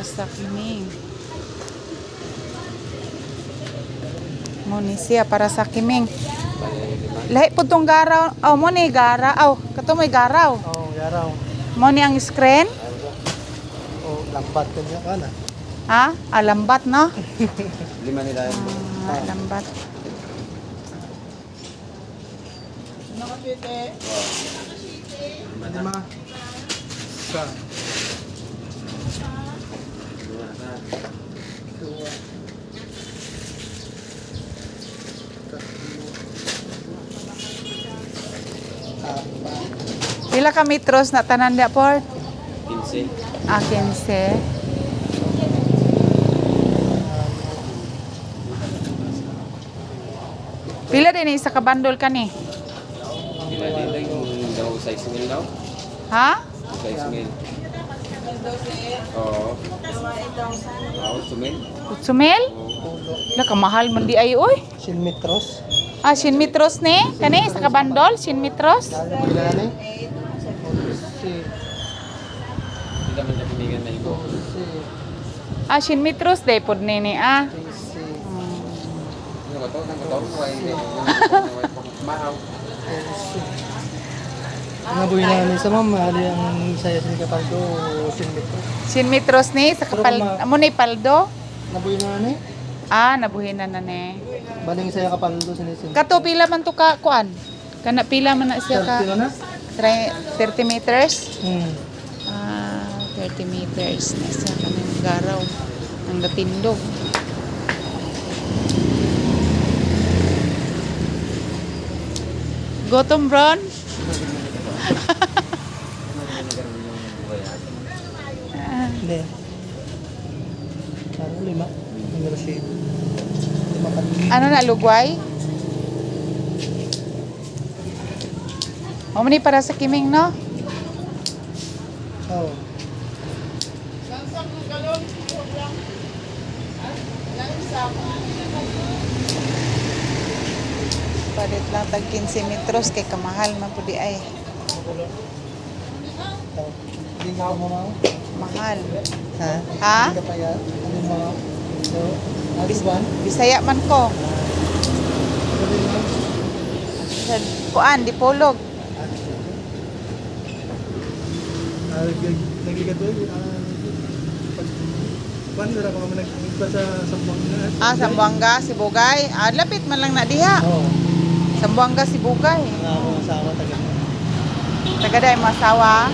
sa kiming. Mo ni siya para sa kiming. Lahi po tong garaw. Oh, mo ni garaw. Oh, kato may garaw. Oh, garaw. Mo ni ang screen. Oh, lambat ka niya kana. Ha? Lambat no? Lima nila yun. Lambat. Lima. Sa. Dua. Pila ka metros na tanan dia por? 15. 15. Pila din isa ka bandol ka ni? Pila din yung daw 6,000 daw. Ha? 6,000. Oo. Oo, 8,000. Utsumel? La ka mahal man di ay oy. Silmitros. Ah, 100 metros ni? Kani isa ka bandol 100 metros? Pila ni? Si. Pila man na pinigan na ito. Si. Ah, 100 metros day pod ni ah. Si. Ano ba to? Nang ba to? Maaw. Nabuhay na ni sa ma'am, ali ang saya sa kapaldo, silmitros. 100 metros ni sa kapal amo ni paldo. Nabuhay na ni? Ah, nabuhin na ni. Baling saya kapaldo sa silmitros. Kato pila man to ka kuan? Kana pila man na siya ka? Sino na? 30 meters? Hmm. 30 meters na siya kami garaw ang gatindog. Gutom, Bron? Hindi. Parang lima. Numero 7. Lima ka. Ano na, lugway? O, mani para sa kiming, no? Oh. Palit lang tag 15 metros kay kamahal man po di ay. Hindi ka mo mga? Mahal. Ha? Ha? Hindi ka pa yan? Ano yung mga? So, Alisban? Bisaya man ko. Ano din mga? Sa kuan, dipolog. Nagigatoy? Paano na ako nagpa sa Sambuanga? Ah, Sambuanga, Sibugay. Ah, lapit man lang na diha. Oo. Sambuanga, Sibugay. Ang asawa taga. Tagaday masawa.